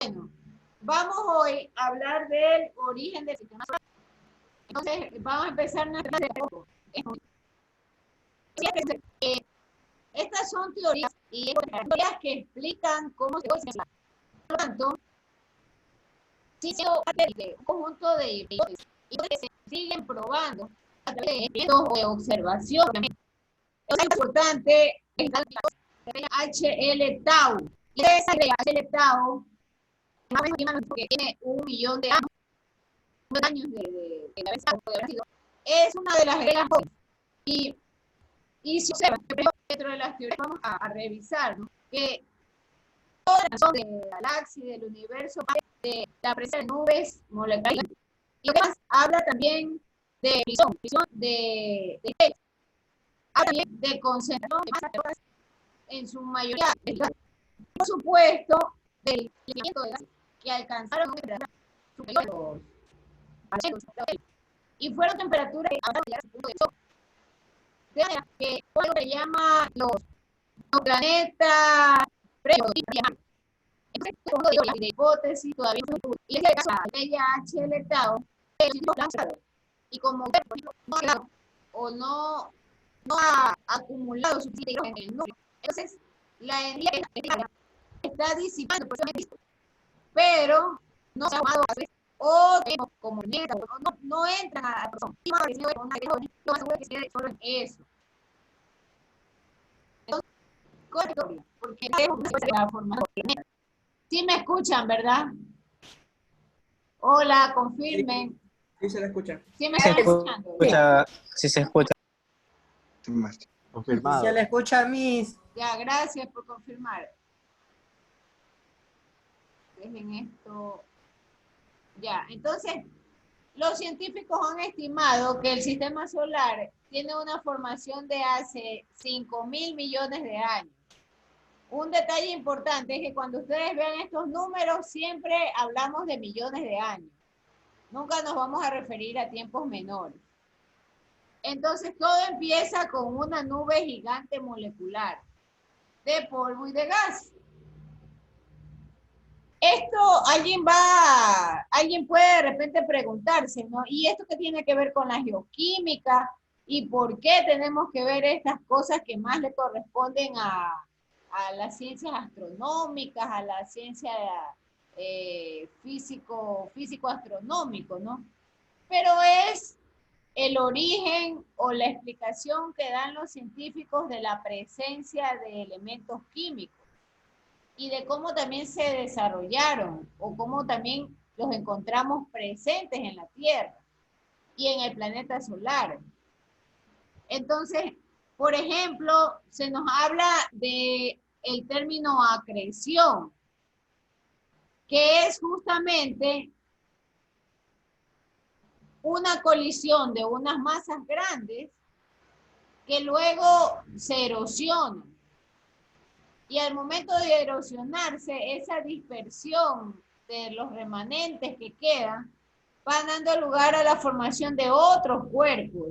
Bueno, vamos hoy a hablar del origen del sistema solar. Entonces, vamos a empezar nuestra clase de poco. Estas son teorías y teorías que explican cómo se puede ser. Por lo tanto, sí sido parte de un conjunto de hipótesis que se siguen probando a través de experimentos o de observación. Es importante es la HL Tau. Y esa HL Tau más o menos que tiene 1 millón de años de haber sido, es una de las reglas jóvenes. Y si observan, dentro de las teorías vamos a revisar, ¿no?, que toda la razón de la galaxia y del universo parte de la presencia de nubes moleculares. Y además habla también de visión de habla también de concentración de masas en su mayoría, por supuesto, del crecimiento de gases que alcanzaron una temperatura superior a los 800 y fueron temperaturas que avanzaron a llegar a su punto de shock. De manera que algo se llama los planetas previos. Entonces, como digo, la hipótesis todavía no se tuvo. Y en este caso, la ley HL Tau, pero si no lanzado. Y como usted, por ejemplo, no ha llegado o no ha acumulado suficiente hidrógeno en el núcleo, entonces la energía está disipando por eso, pero no se ha tomado a veces, o como neta, no entran a la persona. Y más parecido con una hidrógeno, lo más seguro es que se quede solo en eso. Entonces, correcto, porque es una cosa de la formación. Sí me escuchan, ¿verdad? Hola, confirmen. Sí, se la escucha. Sí me están escuchando. Sí se escucha. Confirmado. Se la escucha, Miss. Ya, gracias por confirmar. Dejen esto. Ya, entonces, los científicos han estimado que el sistema solar tiene una formación de hace 5.000 millones de años. Un detalle importante es que cuando ustedes vean estos números, siempre hablamos de millones de años. Nunca nos vamos a referir a tiempos menores. Entonces, todo empieza con una nube gigante molecular de polvo y de gas. Esto alguien puede de repente preguntarse, ¿no? ¿Y esto qué tiene que ver con la geoquímica? ¿Y por qué tenemos que ver estas cosas que más le corresponden a las ciencias astronómicas, a la ciencia físico-astronómico, ¿no? Pero es el origen o la explicación que dan los científicos de la presencia de elementos químicos y de cómo también se desarrollaron o cómo también los encontramos presentes en la Tierra y en el planeta solar. Entonces, por ejemplo, se nos habla de el término acreción, que es justamente una colisión de unas masas grandes que luego se erosionan. Y al momento de erosionarse, esa dispersión de los remanentes que quedan van dando lugar a la formación de otros cuerpos,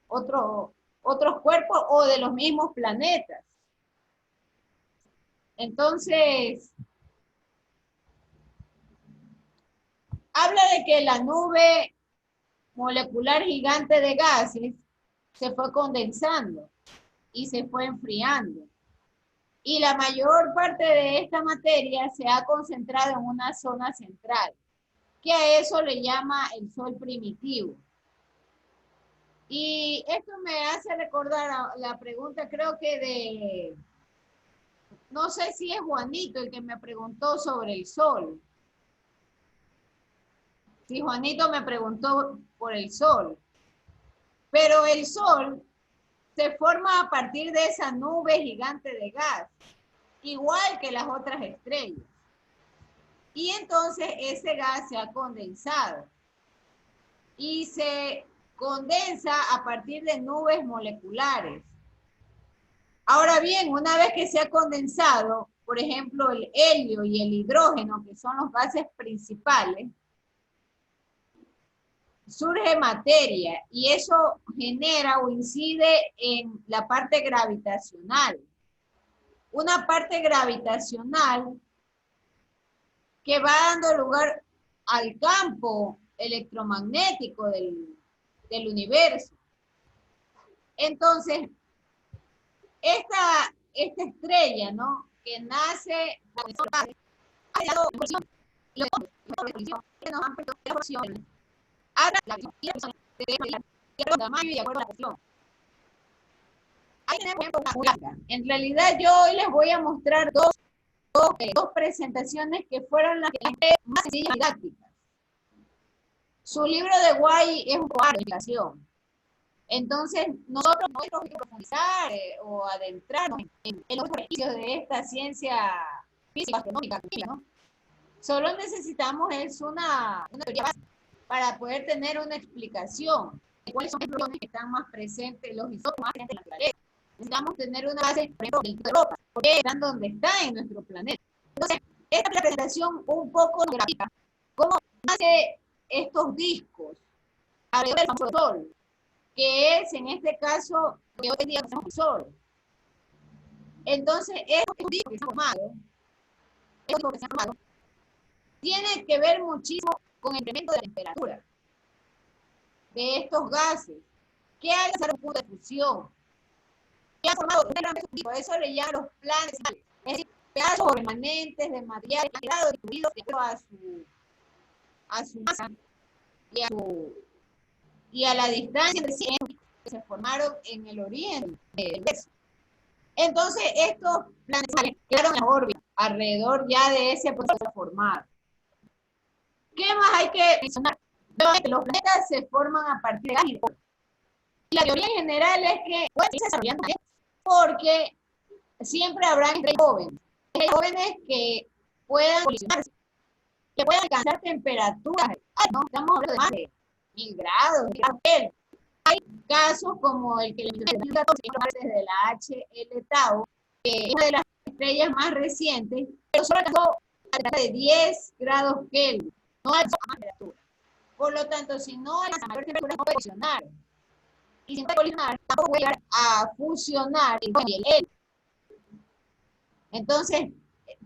otros cuerpos o de los mismos planetas. Entonces, habla de que la nube molecular gigante de gases se fue condensando y se fue enfriando. Y la mayor parte de esta materia se ha concentrado en una zona central, que a eso le llama el Sol primitivo. Y esto me hace recordar la pregunta, creo que no sé si es Juanito el que me preguntó sobre el Sol. Sí, Juanito me preguntó por el Sol. Pero el Sol se forma a partir de esa nube gigante de gas, igual que las otras estrellas. Y entonces ese gas se ha condensado. Y se condensa a partir de nubes moleculares. Ahora bien, una vez que se ha condensado, por ejemplo, el helio y el hidrógeno, que son los gases principales, surge materia y eso genera o incide en la parte gravitacional. Una parte gravitacional que va dando lugar al campo electromagnético del universo. Entonces, esta estrella, ¿no? Que nace, ha dado que nos han perdido la porción, habla la de tamaño y de acuerdo a la cuestión. Ahí tenemos una gráfica. En realidad yo hoy les voy a mostrar dos presentaciones que fueron las que más sencillas y didácticas. Su libro de Guay es un cuadro de explicación. Entonces, nosotros no tenemos que profundizar o adentrarnos en los beneficios de esta ciencia física, astronómica, ¿no? Solo necesitamos una teoría básica para poder tener una explicación de cuáles son los iones que están más presentes, los isótopos más presentes en la naturaleza. Necesitamos tener una base, por ejemplo, del Europa, porque están donde está en nuestro planeta. Entonces, esta presentación un poco nos grafica cómo nace estos discos alrededor del famoso Sol, que es en este caso que hoy en día conocemos el Sol. Entonces, estos discos que se han formado, tiene que ver muchísimo con el incremento de la temperatura de estos gases que al alcanzar un punto de fusión que han formado un gran tipo. Eso le llaman los planes, es decir, pedazos o remanentes de material que han quedado distribuidos de acuerdo a su masa y a la distancia entre sí que se formaron en el origen del universo. Entonces, estos planetas quedaron en órbita alrededor ya de ese proceso formado. ¿Qué más hay que mencionar? Nuevamente, los planetas se forman a partir de gas y polvo. Y la teoría en general es que pueden irse desarrollando porque siempre habrá estrellas jóvenes que puedan colisionarse, que puedan alcanzar temperaturas, no, estamos hablando de más de 1000 grados, Hay casos como el que le mencioné en 2014, desde la HL Tau, que es una de las estrellas más recientes, pero solo alcanzó a temperatura de 10 grados Kelvin, no alcanzó a más temperatura. Por lo tanto, si no alcanza a mayor temperatura, no puede colisionar. Y si no puede colisionar, tampoco puede llegar a fusionar el helio. Entonces,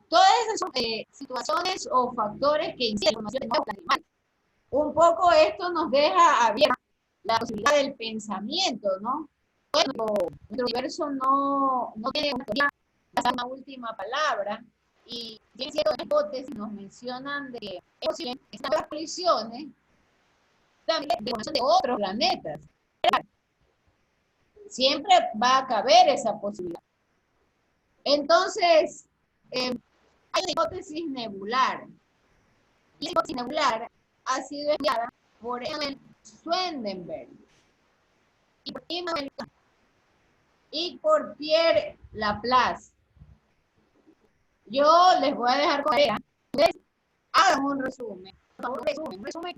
todas esas son situaciones o factores que inciden en la formación de nuevos animales. Un poco esto nos deja abierta la posibilidad del pensamiento, ¿no? Nuestro universo no tiene una última palabra, y tiene ciertas hipótesis nos mencionan de que es posible que estas colisiones también de formación de otros planetas. Siempre va a caber esa posibilidad. Entonces, hay una hipótesis nebular. Y la hipótesis nebular ha sido enviada por Emil Swendenberg y por Pierre Laplace. Yo les voy a dejar con ella. Ustedes hagan un resumen. Un resumen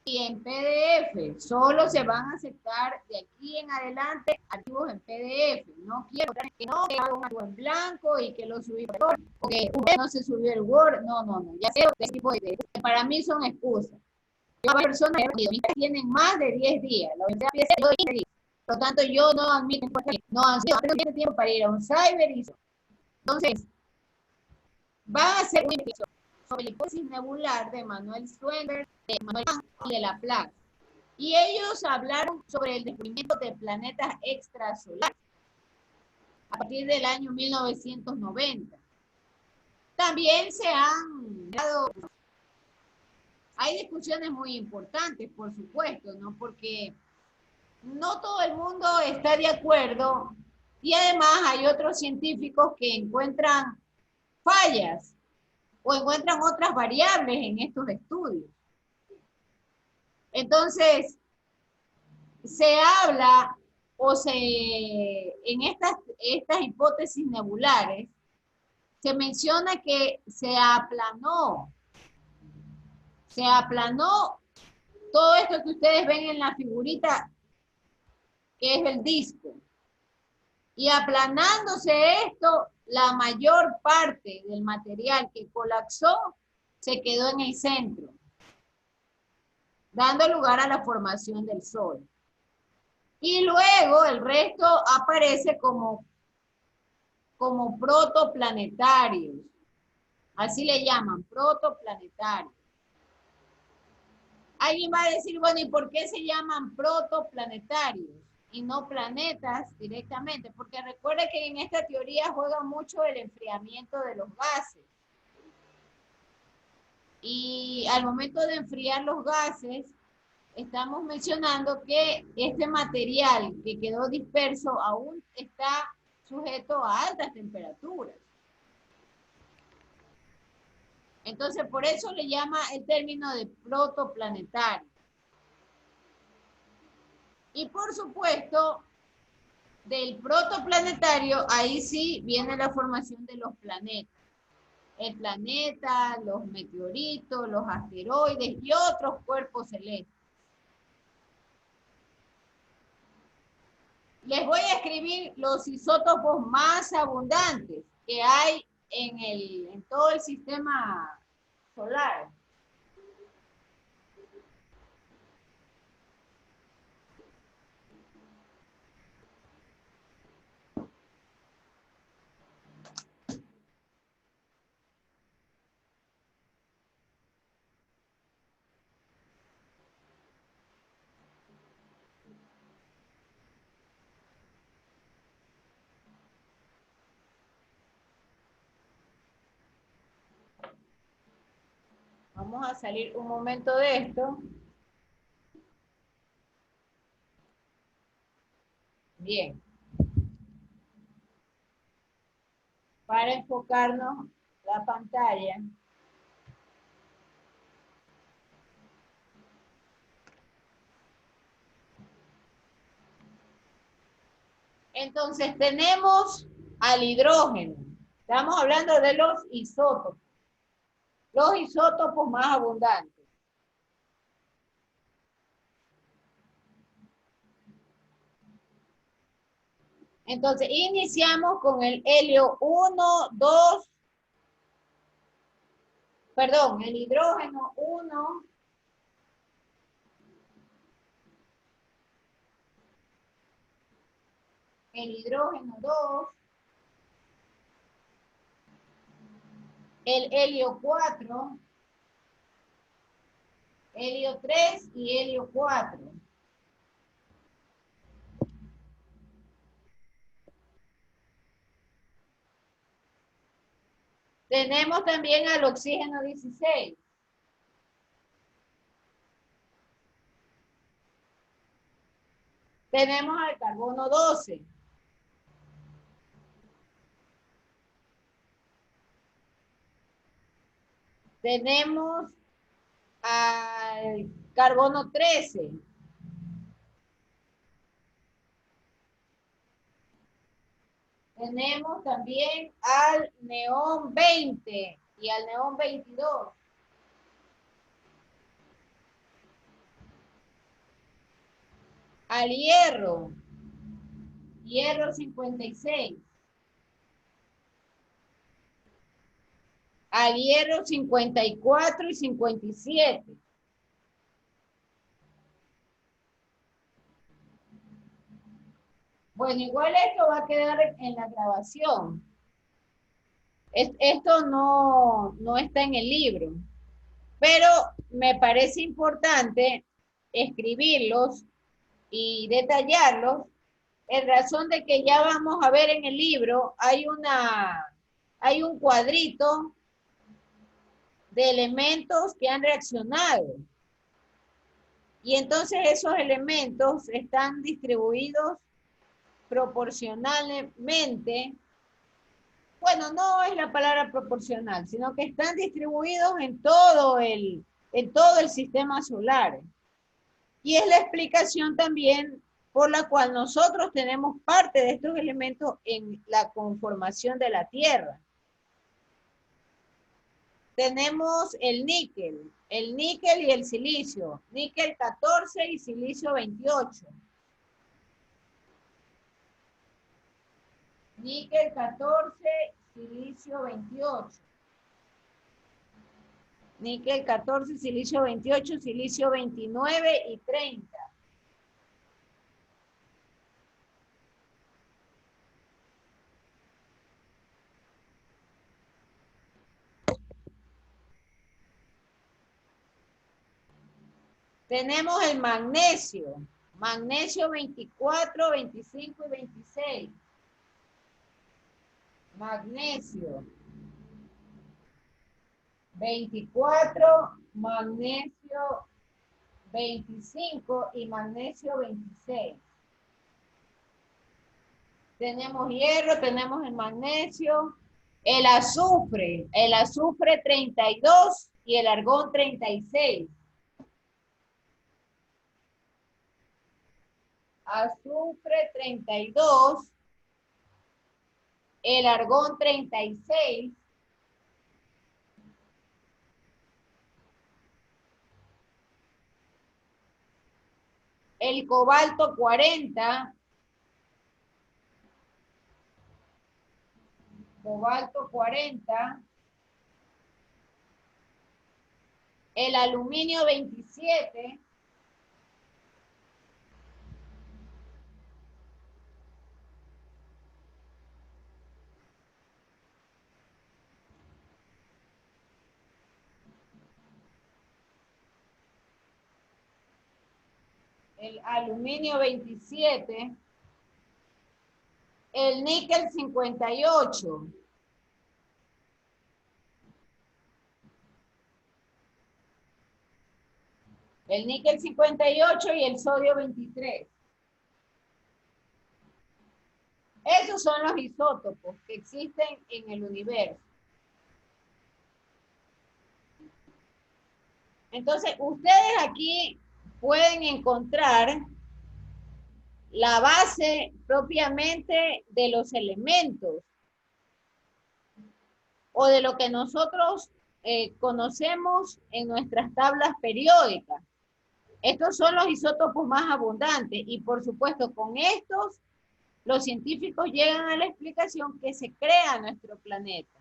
y en PDF. Solo se van a aceptar de aquí en adelante archivos en PDF. No quiero que no que haga un archivo en blanco y que lo subí por Word, o que usted no se subió el Word. No. Ya sé de tipo de para mí son excusas. Las personas tienen más de 10 días. La universidad pide 10 días. Por lo tanto, yo no admito no tengo tiempo para ir a un cyber y eso. Entonces, van a hacer una investigación sobre la hipótesis nebular de Manuel Swendenberg, de Manuel y de Laplace. Y ellos hablaron sobre el descubrimiento de planetas extrasolares a partir del año 1990. También se han dado, hay discusiones muy importantes, por supuesto, ¿no? Porque no todo el mundo está de acuerdo y además hay otros científicos que encuentran fallas o encuentran otras variables en estos estudios. Entonces, se habla en estas hipótesis nebulares, se menciona que se aplanó todo esto que ustedes ven en la figurita, que es el disco. Y aplanándose esto, la mayor parte del material que colapsó se quedó en el centro, dando lugar a la formación del Sol. Y luego el resto aparece como protoplanetarios. Así le llaman, protoplanetarios. Alguien va a decir, bueno, ¿y por qué se llaman protoplanetarios y no planetas directamente? Porque recuerda que en esta teoría juega mucho el enfriamiento de los gases. Y al momento de enfriar los gases, estamos mencionando que este material que quedó disperso aún está sujeto a altas temperaturas. Entonces, por eso le llama el término de protoplanetario. Y por supuesto, del protoplanetario, ahí sí viene la formación de los planetas. El planeta, los meteoritos, los asteroides y otros cuerpos celestes. Les voy a escribir los isótopos más abundantes que hay en todo el sistema solar. Vamos a salir un momento de esto. Bien. Para enfocarnos la pantalla. Entonces tenemos al hidrógeno. Estamos hablando de los isótopos. Los isótopos más abundantes. Entonces, iniciamos con el helio 1, 2, perdón, el hidrógeno 1, el hidrógeno 2, el helio 4, helio 3 y helio 4. Tenemos también al oxígeno 16. Tenemos al carbono 12. Tenemos al carbono 13. Tenemos también al neón 20 y al neón 22. Al hierro, hierro 56. Al hierro 54 y 57. Bueno, igual esto va a quedar en la grabación. Esto no está en el libro, pero me parece importante escribirlos y detallarlos en razón de que ya vamos a ver en el libro, hay un cuadrito de elementos que han reaccionado. Y entonces esos elementos están distribuidos proporcionalmente. Bueno, no es la palabra proporcional, sino que están distribuidos en todo el sistema solar. Y es la explicación también por la cual nosotros tenemos parte de estos elementos en la conformación de la Tierra. Tenemos el níquel y el silicio. Níquel 14 y silicio 28. Níquel 14, silicio 28. Níquel 14, silicio 28, silicio 29 y 30. Tenemos el magnesio. Magnesio 24, 25 y 26. Magnesio 24, magnesio 25 y magnesio 26. Tenemos hierro, tenemos el magnesio, el azufre 32 y el argón 36. Azufre 32, el argón 36. El cobalto 40. Cobalto 40. El aluminio 27. El aluminio 27. El níquel 58. El níquel 58 y el sodio 23. Esos son los isótopos que existen en el universo. Entonces, ustedes aquí pueden encontrar la base propiamente de los elementos o de lo que nosotros conocemos en nuestras tablas periódicas. Estos son los isótopos más abundantes y por supuesto con estos los científicos llegan a la explicación que se crea nuestro planeta.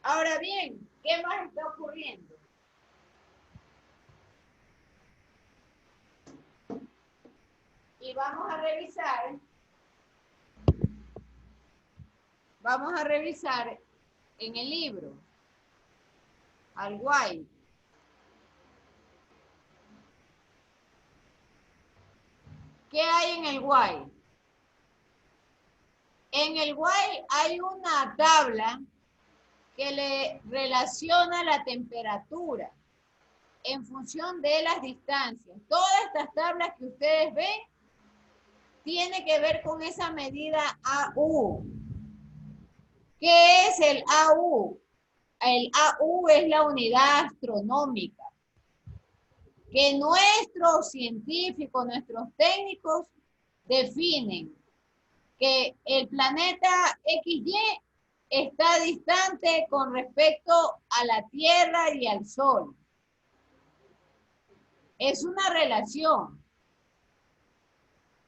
Ahora bien, ¿qué más está ocurriendo? Y vamos a revisar en el libro, al White. ¿Qué hay en el White? En el White hay una tabla que le relaciona la temperatura en función de las distancias. Todas estas tablas que ustedes ven tienen que ver con esa medida AU. ¿Qué es el AU? El AU es la unidad astronómica que nuestros científicos, nuestros técnicos definen que el planeta XY está distante con respecto a la Tierra y al Sol. Es una relación,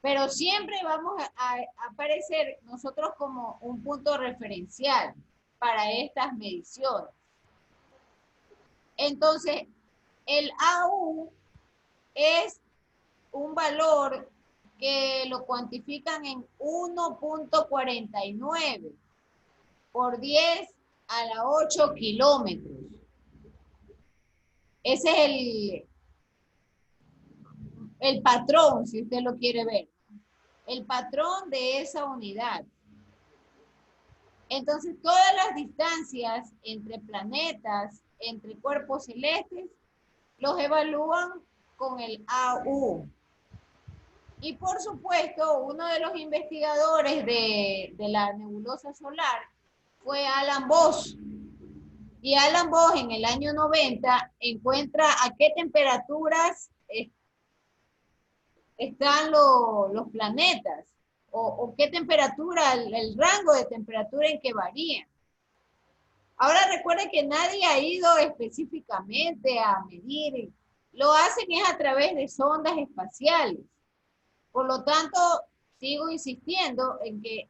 pero siempre vamos a aparecer nosotros como un punto referencial para estas mediciones. Entonces, el AU es un valor que lo cuantifican en 1.49 por 10 a la 8 kilómetros. Ese es el patrón, si usted lo quiere ver. El patrón de esa unidad. Entonces, todas las distancias entre planetas, entre cuerpos celestes, los evalúan con el AU. Y por supuesto, uno de los investigadores de la nebulosa solar fue Alan Boss. Y Alan Boss en el año 90 encuentra a qué temperaturas están los planetas o qué temperatura, el rango de temperatura en que varían. Ahora recuerden que nadie ha ido específicamente a medir, lo hacen es a través de sondas espaciales. Por lo tanto, sigo insistiendo en que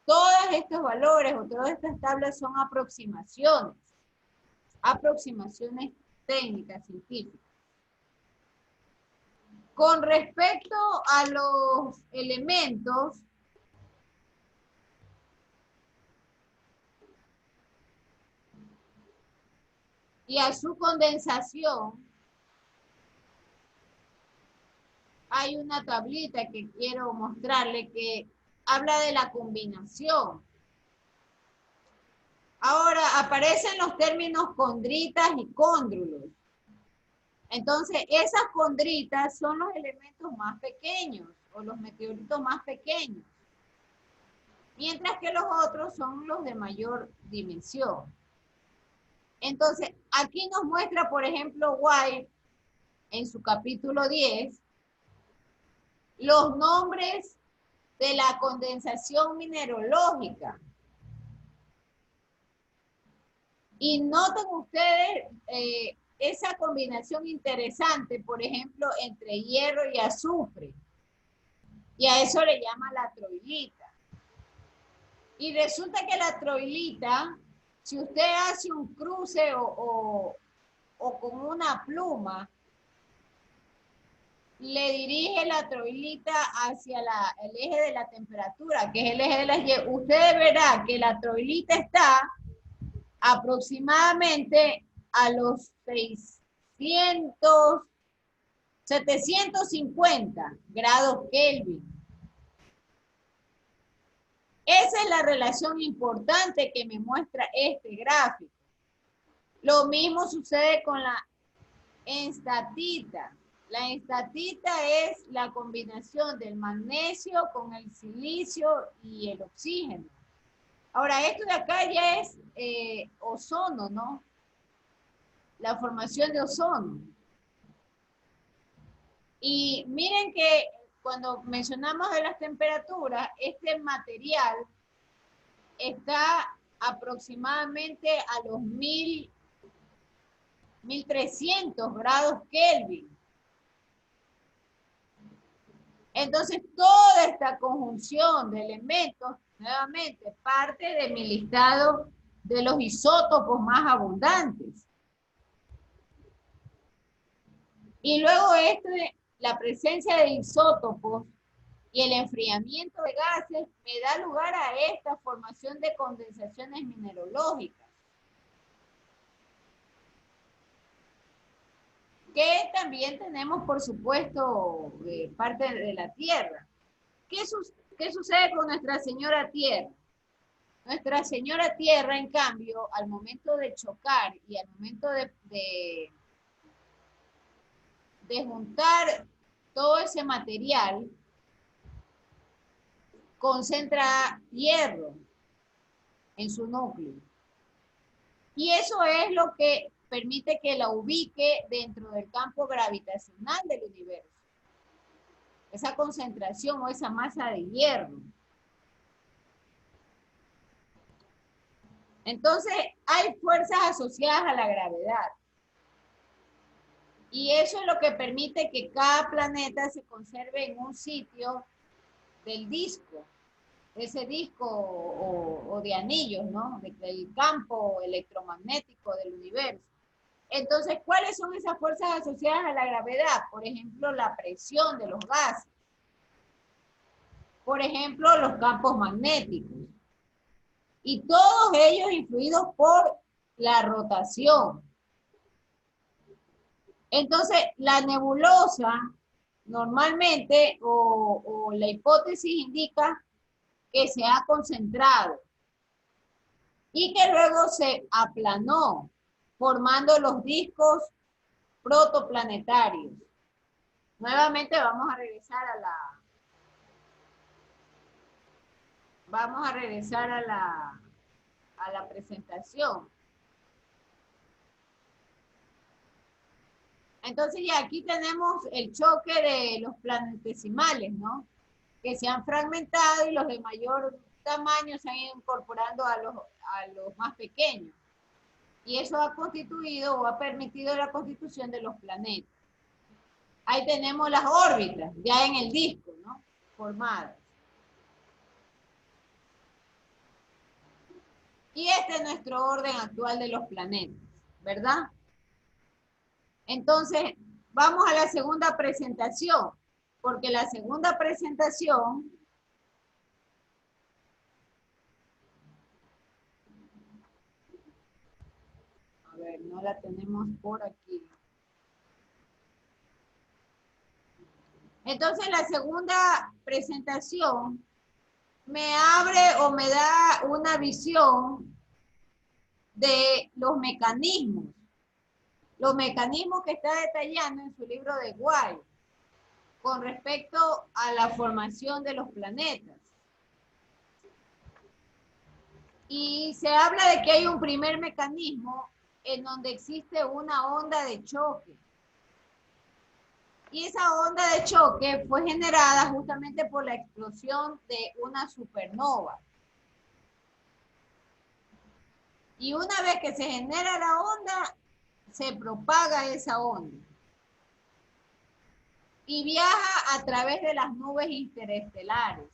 todos estos valores o todas estas tablas son aproximaciones técnicas, científicas. Con respecto a los elementos, y a su condensación, hay una tablita que quiero mostrarle que habla de la combinación. Ahora aparecen los términos condritas y cóndrulos. Entonces, esas condritas son los elementos más pequeños o los meteoritos más pequeños, mientras que los otros son los de mayor dimensión. Entonces, aquí nos muestra, por ejemplo, White, en su capítulo 10, los nombres de la condensación mineralógica. Y noten ustedes esa combinación interesante, por ejemplo, entre hierro y azufre. Y a eso le llama la troilita. Y resulta que la troilita, si usted hace un cruce o con una pluma, le dirige la troilita hacia el eje de la temperatura, que es el eje de las Y. Usted verá que la troilita está aproximadamente a los 750 grados Kelvin. Esa es la relación importante que me muestra este gráfico. Lo mismo sucede con la enstatita. La enstatita es la combinación del magnesio con el silicio y el oxígeno. Ahora, esto de acá ya es ozono, ¿no? La formación de ozono. Y miren que cuando mencionamos de las temperaturas, este material está aproximadamente a los 1300 grados Kelvin. Entonces, toda esta conjunción de elementos, nuevamente, parte de mi listado de los isótopos más abundantes. Y luego la presencia de isótopos y el enfriamiento de gases me da lugar a esta formación de condensaciones mineralógicas, que también tenemos, por supuesto, parte de la Tierra. ¿Qué sucede con Nuestra Señora Tierra? Nuestra Señora Tierra, en cambio, al momento de chocar y al momento de juntar todo ese material, concentra hierro en su núcleo. Y eso es lo que permite que la ubique dentro del campo gravitacional del universo. Esa concentración o esa masa de hierro. Entonces, hay fuerzas asociadas a la gravedad. Y eso es lo que permite que cada planeta se conserve en un sitio del disco, ese disco o de anillos, ¿no? Del campo electromagnético del universo. Entonces, ¿cuáles son esas fuerzas asociadas a la gravedad? Por ejemplo, la presión de los gases. Por ejemplo, los campos magnéticos. Y todos ellos influidos por la rotación. Entonces, la nebulosa normalmente, o la hipótesis indica que se ha concentrado y que luego se aplanó, formando los discos protoplanetarios. Nuevamente vamos a regresar a la presentación. Entonces ya aquí tenemos el choque de los planetesimales, ¿no? Que se han fragmentado y los de mayor tamaño se han ido incorporando a los más pequeños. Y eso ha constituido o ha permitido la constitución de los planetas. Ahí tenemos las órbitas, ya en el disco, ¿no? Formadas. Y este es nuestro orden actual de los planetas, ¿verdad? Entonces, vamos a la segunda presentación, porque la segunda presentación a ver, no la tenemos por aquí. Entonces la segunda presentación me abre o me da una visión de los mecanismos que está detallando en su libro de White con respecto a la formación de los planetas. Y se habla de que hay un primer mecanismo en donde existe una onda de choque. Y esa onda de choque fue generada justamente por la explosión de una supernova. Y una vez que se genera la onda, se propaga esa onda. Y viaja a través de las nubes interestelares.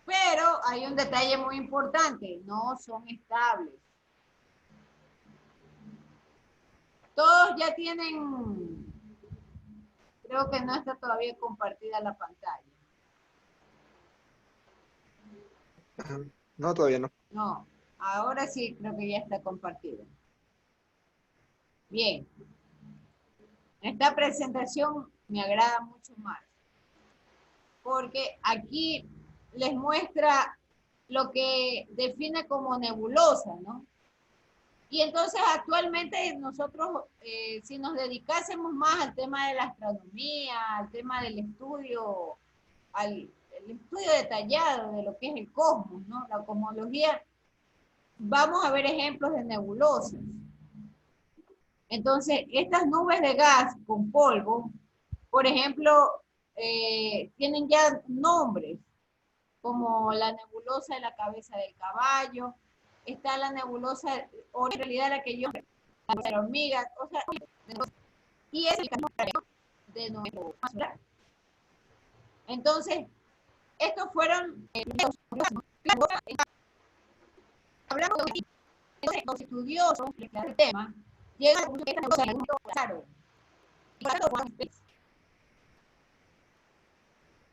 Pero hay un detalle muy importante, no son estables. Todos ya tienen, creo que no está todavía compartida la pantalla. No, todavía no. No, ahora sí creo que ya está compartida. Bien, esta presentación me agrada mucho más, porque aquí les muestra lo que define como nebulosa, ¿no? Y entonces actualmente nosotros, si nos dedicásemos más al tema de la astronomía, al tema del estudio, el estudio detallado de lo que es el cosmos, ¿no? La cosmología, vamos a ver ejemplos de nebulosas. Entonces, estas nubes de gas con polvo, por ejemplo, tienen ya nombres, como la nebulosa de la cabeza del caballo, está la nebulosa, o en realidad la que yo, la de la hormiga, o sea, y es el camino de nuestro solar. Entonces, estos fueron hablamos de los estudiosos del tema, llegan a que esta nebulosa es muy claro.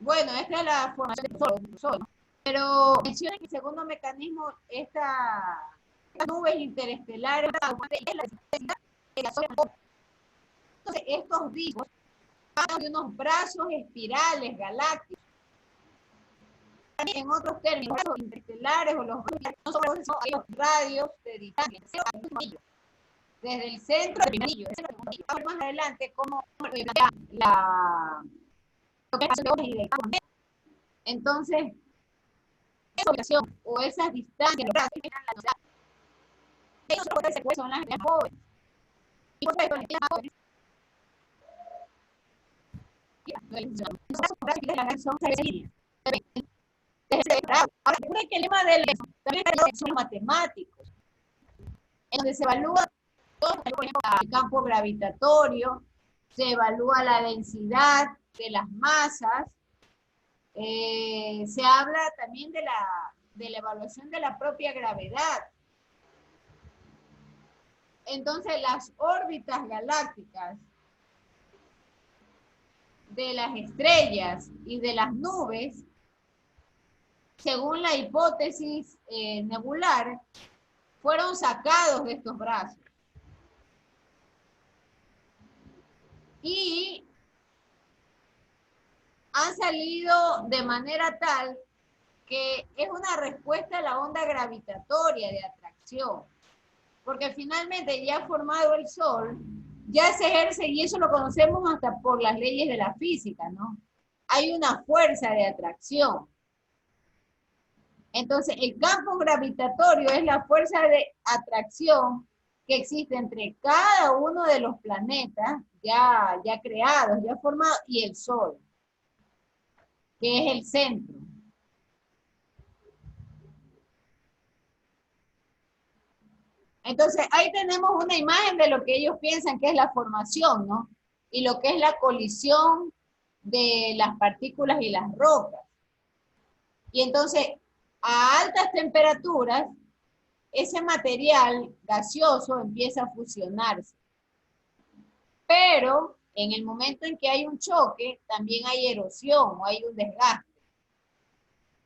Bueno, esta es la formación del Sol, pero menciona que el segundo mecanismo, estas nubes interestelares, es la densidad de la zona. Entonces, estos discos van de unos brazos espirales galácticos. En otros términos, los interestelares o los no son los radios de distancia, desde el centro al anillo. Más adelante, como la entonces, esa ubicación o esas distancias, ellos son las jóvenes. Y por eso las jóvenes son ahora, recuerden que el tema del también son matemáticos, en donde se evalúa todo, por ejemplo, el campo gravitatorio, se evalúa la densidad de las masas, se habla también de la evaluación de la propia gravedad. Entonces, las órbitas galácticas de las estrellas y de las nubes, según la hipótesis nebular, fueron sacados de estos brazos. Y han salido de manera tal que es una respuesta a la onda gravitatoria de atracción. Porque finalmente ya formado el Sol, ya se ejerce, y eso lo conocemos hasta por las leyes de la física, ¿no? Hay una fuerza de atracción. Entonces, el campo gravitatorio es la fuerza de atracción que existe entre cada uno de los planetas ya creados, ya formados, y el Sol, que es el centro. Entonces, ahí tenemos una imagen de lo que ellos piensan que es la formación, ¿no? Y lo que es la colisión de las partículas y las rocas. Y entonces, a altas temperaturas, ese material gaseoso empieza a fusionarse. Pero, en el momento en que hay un choque, también hay erosión o hay un desgaste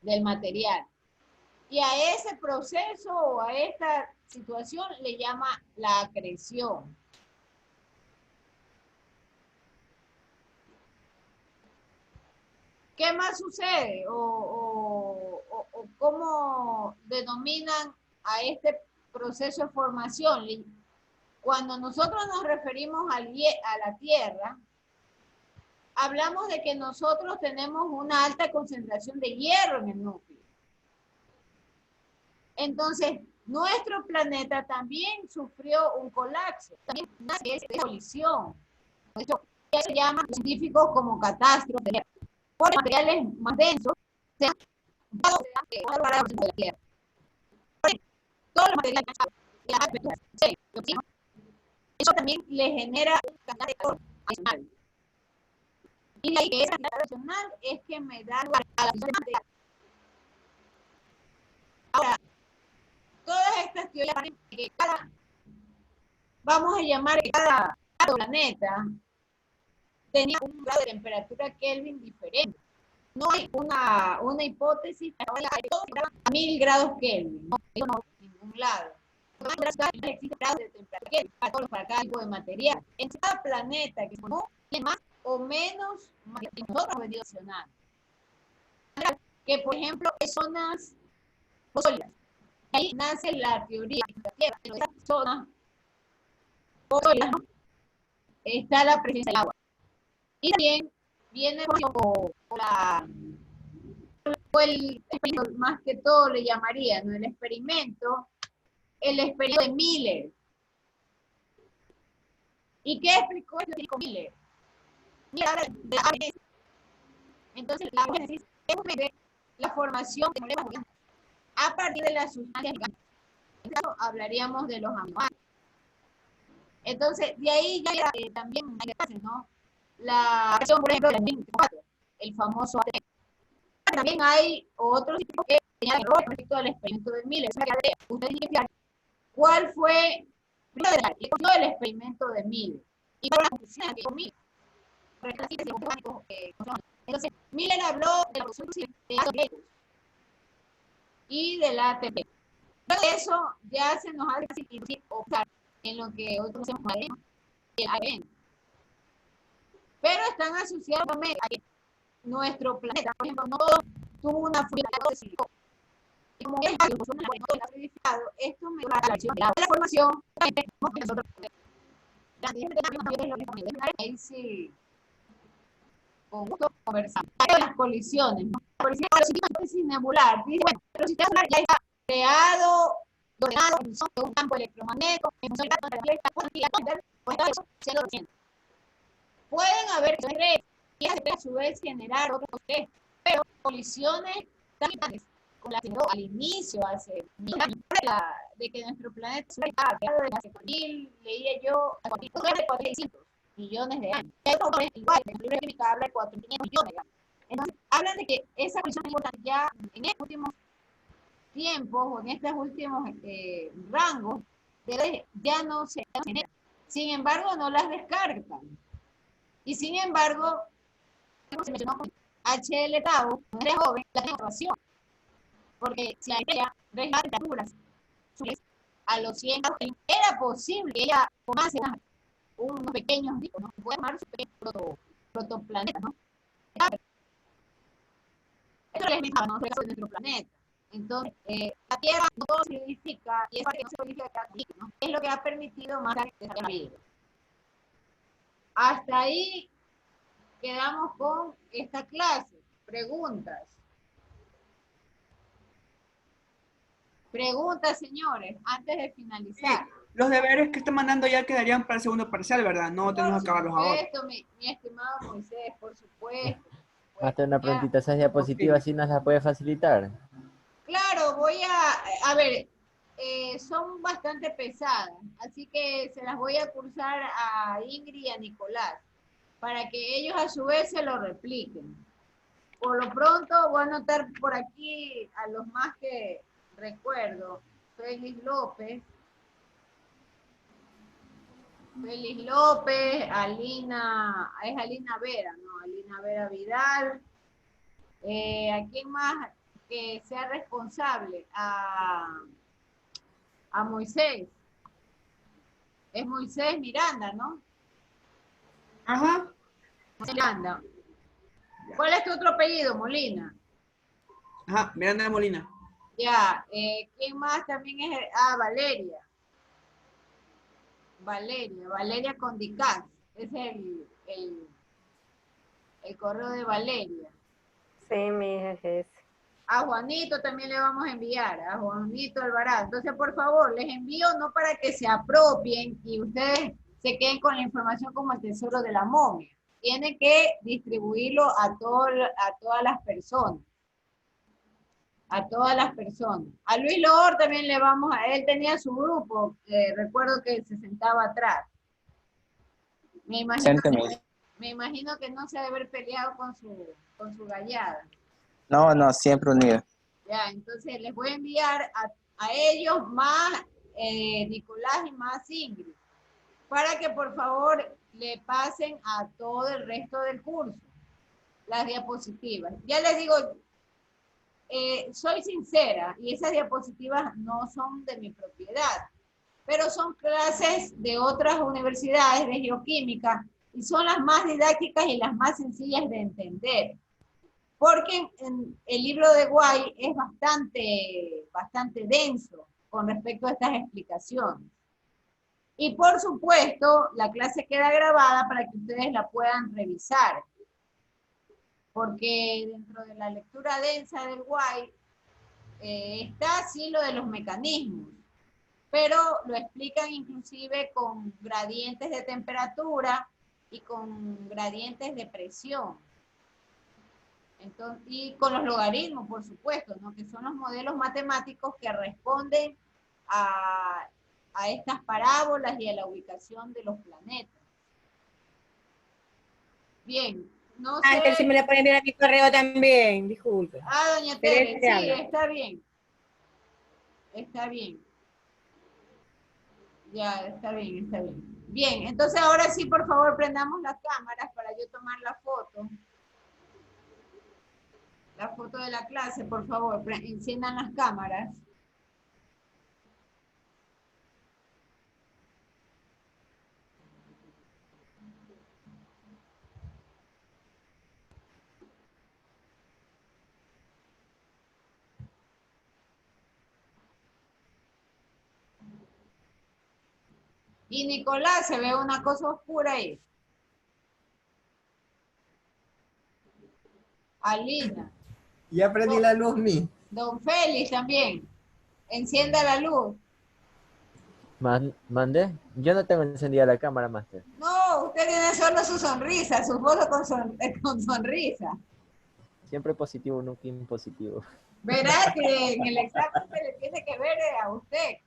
del material. Y a ese proceso o a esta situación le llama la acreción. ¿qué más sucede? O cómo denominan a este proceso de formación. Cuando nosotros nos referimos a la Tierra, hablamos de que nosotros tenemos una alta concentración de hierro en el núcleo. Entonces, nuestro planeta también sufrió un colapso, también una colisión. Esto se llama científicos como catástrofe. Por materiales más densos, se han dado de la Tierra. Todos los materiales de la apertura, eso también le genera un canal de calor adicional. Y la idea adicional es que me da lugar a la fisión material. Ahora, todas estas teorías que vamos a llamar que cada planeta tenía un grado de temperatura Kelvin diferente. No hay una hipótesis que todos a 1000 grados Kelvin. No, eso no hay en ningún lado. Existen grados de temperatura Kelvin para cada tipo de material. En cada planeta que se formó, tiene más o menos que nosotros hemos mencionado. Que, por ejemplo, hay zonas sólidas. Ahí nace la teoría de la Tierra. En esas zonas sólidas, ¿no?, está la presencia del agua. Y también viene por el experimento, más que todo le llamaría, ¿no?, el experimento de Miller. ¿Y qué explicó el científico Miller? Mira, de la génesis. Entonces, la génesis es la formación de moléculas orgánicas a partir de las sustancias orgánicas. En este caso, hablaríamos de los aminoácidos. Entonces, de ahí ya también hay clases, ¿no? La versión, por ejemplo, del 24, el famoso ATP. También hay otros tipos que tenían error respecto al experimento de Miller. Ustedes tienen que fijar cuál fue el experimento de Miller y cuál fue la conclusión que Miller. Entonces, Miller habló de la producción de átomos y del ATP. Todo eso ya se nos hace optar en lo que hoy conocemos como el ADN. Pero están asociados también a que nuestro planeta, por ejemplo, no tuvo una fluidificación de silicona. Y como es algo no fluidificado, esto me da la acción de la formación de nosotros. Ahí sí, con gusto conversamos. Las colisiones, ¿no? Por ejemplo, la hipótesis nebular. Dice, bueno, pero si nebular ya está creado, ordenado en función de un campo electromagnético, en función de la fiesta, pues todo eso se lo reciente. Pueden haber colisiones y a su vez generar otros procesos, pero colisiones tan grandes como la que generó al inicio, hace 1000 años, de que nuestro planeta se ha creado desde hace 4000, leía yo, hace 400 millones de años. Hay otros igual, el libro de química habla de 400 millones de años. Entonces, hablan de que esa colisión es importante ya en estos últimos tiempos, o en estos últimos rangos, ya no se generan. Sin embargo, no las descartan. Y sin embargo, como se mencionó, HL Tau, cuando era joven, la observación. Porque si la estrella regla temperaturas a los 100 grados, era posible que ella tomase unos pequeños discos, ¿no? Puede llamar protoplanetas, ¿no? Esto les mencionaba, ¿no? El caso de nuestro planeta. Entonces, la Tierra no todo se solidifica y esa que no se solidifica, ¿no?, es lo que ha permitido más desarrollar la vida. Hasta ahí quedamos con esta clase. Preguntas. Preguntas, señores, antes de finalizar. Sí, los deberes que están mandando ya quedarían para el segundo parcial, ¿verdad? No tenemos que acabarlos ahora. Por supuesto, mi estimado Moisés, por supuesto. Hasta una preguntita, esas diapositivas sí nos las puede facilitar. Claro, voy a ver, son bastante pesadas, así que se las voy a cursar a Ingrid y a Nicolás, para que ellos a su vez se lo repliquen. Por lo pronto voy a anotar por aquí a los más que recuerdo. Félix López, Alina, es Alina Vera, ¿no? Alina Vera Vidal. ¿A quién más que sea responsable? A Moisés. Es Moisés Miranda, ¿no? Ajá. Miranda. ¿Cuál es tu otro apellido, Molina? Ajá, Miranda de Molina. Ya, ¿quién más también es? Valeria. Valeria Condicat. Es el correo de Valeria. Sí, mi hija es ese. A Juanito también le vamos a enviar, a Juanito Alvarado. Entonces, por favor, les envío no para que se apropien y ustedes se queden con la información como el tesoro de la momia. Tienen que distribuirlo a todas las personas. A todas las personas. A Luis Loor también le vamos a... Él tenía su grupo, recuerdo que se sentaba atrás. Me imagino que no se debe haber peleado con su gallada. No, no, siempre unido. Ya, entonces les voy a enviar a ellos más Nicolás y más Ingrid, para que por favor le pasen a todo el resto del curso las diapositivas. Ya les digo, soy sincera y esas diapositivas no son de mi propiedad, pero son clases de otras universidades de geoquímica y son las más didácticas y las más sencillas de entender. Porque el libro de Guay es bastante denso con respecto a estas explicaciones. Y por supuesto, la clase queda grabada para que ustedes la puedan revisar. Porque dentro de la lectura densa del Guay está así lo de los mecanismos, pero lo explican inclusive con gradientes de temperatura y con gradientes de presión. Entonces, y con los logaritmos, por supuesto, ¿no? Que son los modelos matemáticos que responden a estas parábolas y a la ubicación de los planetas. Bien, no sé... Ángel, si me la pueden enviar a mi correo también, disculpe. Doña Tere, sí, está bien. Está bien. Ya, está bien, está bien. Bien, entonces ahora sí, por favor, prendamos las cámaras para yo tomar la foto. La foto de la clase, por favor, enciendan las cámaras. Y Nicolás, se ve una cosa oscura ahí. Alina. Ya prendí la luz, Don Félix también. Encienda la luz. ¿Mandé? Yo no tengo encendida la cámara, Master. No, usted tiene solo su sonrisa, su foto con sonrisa. Siempre positivo, nunca impositivo. Verá que en el examen se le tiene que ver a usted.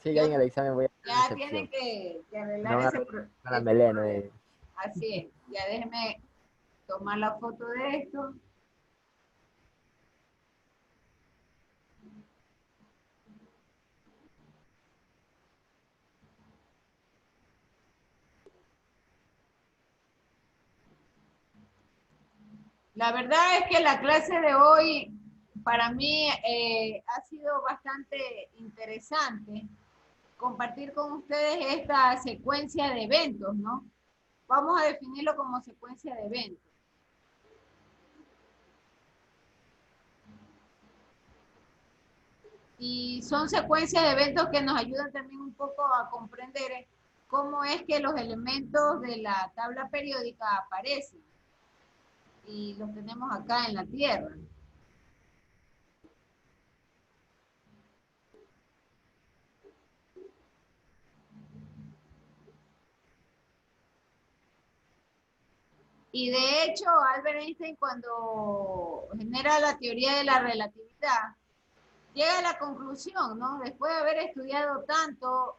Sí, ya en el examen voy a Ya hacer tienen que arreglar no, ese la melena. problema. Así es. Ya déjeme tomar la foto de esto. La verdad es que la clase de hoy para mí ha sido bastante interesante compartir con ustedes esta secuencia de eventos, ¿no? Vamos a definirlo como secuencia de eventos. Y son secuencias de eventos que nos ayudan también un poco a comprender cómo es que los elementos de la tabla periódica aparecen. Y los tenemos acá en la Tierra. Y de hecho, Albert Einstein, cuando genera la teoría de la relatividad, llega a la conclusión, ¿no? Después de haber estudiado tanto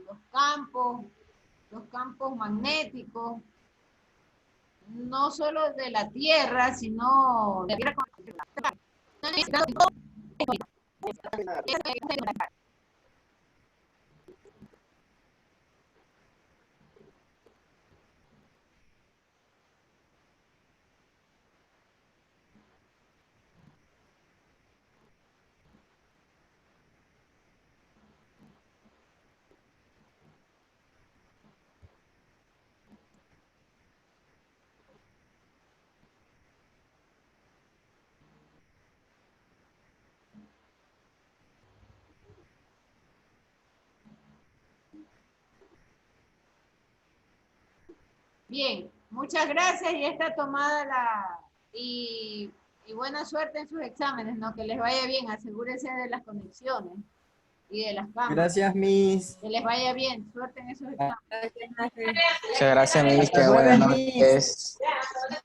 los campos magnéticos, no solo de la Tierra, sino de la Tierra con Bien, muchas gracias y está tomada y buena suerte en sus exámenes, ¿no? Que les vaya bien, asegúrense de las conexiones y de las cámaras. Gracias, Miss. Que les vaya bien, suerte en esos exámenes. Muchas gracias, Miss. Hasta Buenas jueves, Miss. noches.